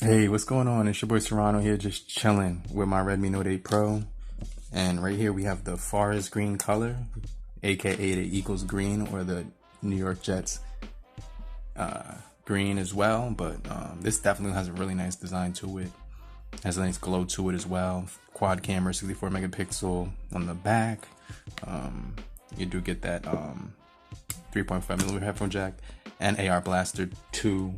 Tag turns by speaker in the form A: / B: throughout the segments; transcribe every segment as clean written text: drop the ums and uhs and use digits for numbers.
A: Hey, what's going on? It's your boy Serrano here, just chilling with my Redmi Note 8 Pro. And right here we have the forest green color, aka the Eagles green, or the New York Jets green as well. But this definitely has a really nice design to it. Has a nice glow to it as well. Quad camera, 64 megapixel on the back. You do get that 3.5mm headphone jack and AR Blaster 2.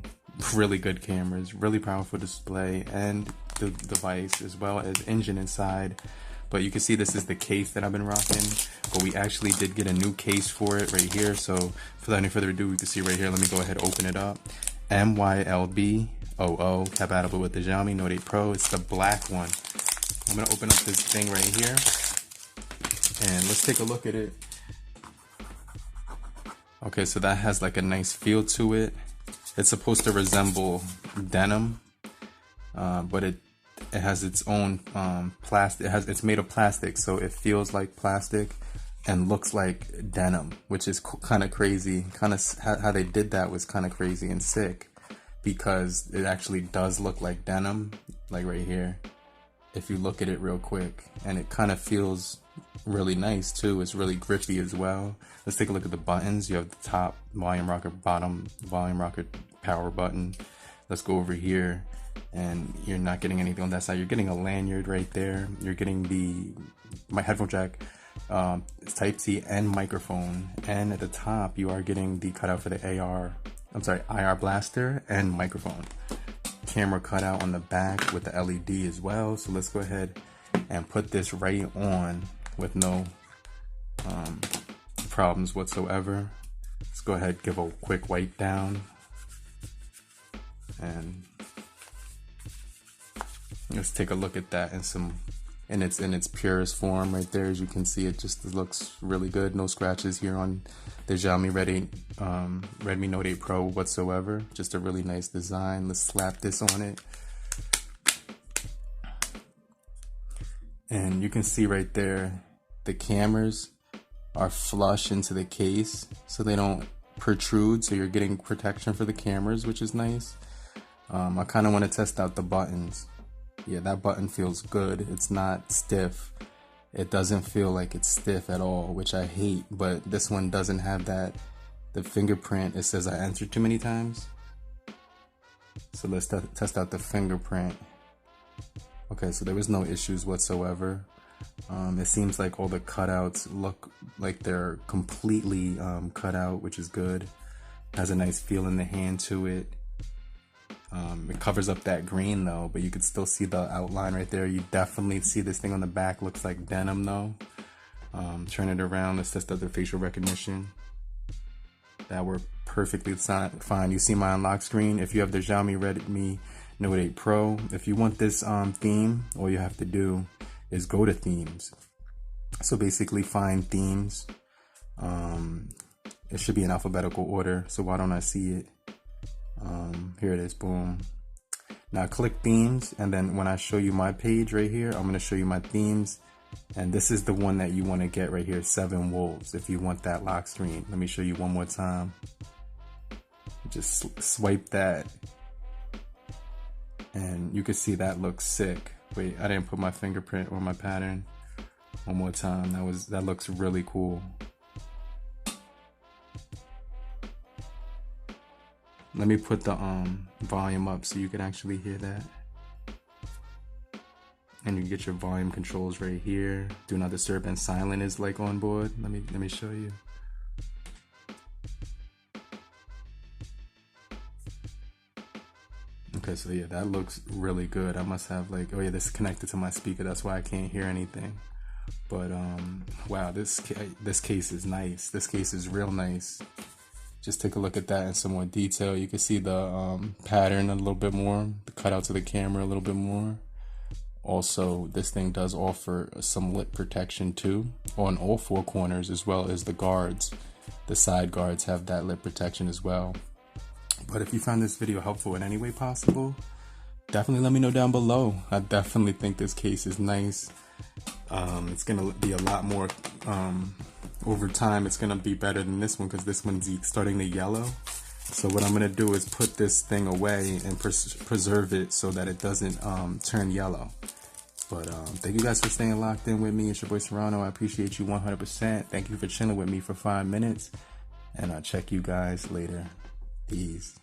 A: Really good cameras, really powerful display, and the device as well as engine inside. But you can see this is the case that I've been rocking, but we actually did get a new case for it right here. So without any further ado, you can see right here, let me go ahead and open it up. MYLB00, compatible with the Xiaomi Note 8 Pro. It's the black one. I'm gonna open up this thing right here and let's take a look at it. Okay, so that has like a nice feel to it. It's supposed to resemble denim, but it has its own plastic. It's made of plastic, so it feels like plastic and looks like denim, which is kind of crazy. Kind of how they did that was kind of crazy and sick, because it actually does look like denim, like right here. If you look at it real quick, and it kind of feels really nice too. It's really grippy as well. Let's take a look at the buttons. You have the top volume rocker, bottom volume rocker, power button. Let's go over here, and you're not getting anything on that side. You're getting a lanyard right there. You're getting my headphone jack, Type-C, and microphone. And at the top, you are getting the cutout for the IR Blaster and microphone. Camera cutout on the back with the LED as well. So let's go ahead and put this right on with no problems whatsoever. Let's go ahead, give a quick wipe down, and let's take a look at that in its purest form right there. As you can see, it just looks really good. No scratches here on the Xiaomi Redmi Note 8 Pro whatsoever. Just a really nice design. Let's slap this on it, and you can see right there the cameras are flush into the case, so they don't protrude, so you're getting protection for the cameras, which is nice. I kind of want to test out the buttons. Yeah, that button feels good. It's not stiff. It doesn't feel like it's stiff at all, which I hate, but this one doesn't have that. The fingerprint, it says I entered too many times. So let's test out the fingerprint. Okay, so there was no issues whatsoever. It seems like all the cutouts look like they're completely cut out, which is good. Has a nice feel in the hand to it. It covers up that green though, but you could still see the outline right there. You definitely see this thing on the back looks like denim though. Turn it around, let's test out the facial recognition. That worked perfectly fine. You see my unlock screen. If you have the Xiaomi Redmi Note 8 Pro, if you want this theme, all you have to do is go to themes. So basically find themes. It should be in alphabetical order, so why don't I see it? Here it is, boom. Now click themes, and then when I show you my page right here, I'm going to show you my themes, and this is the one that you want to get right here, 7 Wolves, if you want that lock screen. Let me show you one more time. Just swipe that, and you can see that looks sick. Wait, I didn't put my fingerprint or my pattern. One more time. That looks really cool. Let me put the volume up so you can actually hear that. And you get your volume controls right here. Do not disturb and silent is like on board. Let me show you. Okay, so yeah, that looks really good. I must have like, oh yeah, this is connected to my speaker. That's why I can't hear anything. But wow, this case is nice. This case is real nice. Just take a look at that in some more detail. You can see the pattern a little bit more, the cutout to the camera a little bit more. Also, this thing does offer some lip protection too on all 4 corners, as well as the guards. The side guards have that lip protection as well. But if you found this video helpful in any way possible, definitely let me know down below. I definitely think this case is nice. It's gonna be a lot more over time. It's gonna be better than this one, because this one's starting to yellow. So what I'm gonna do is put this thing away and preserve it so that it doesn't turn yellow. But thank you guys for staying locked in with me. It's your boy Serrano. I appreciate you 100%. Thank you for chilling with me for 5 minutes. And I'll check you guys later. Peace.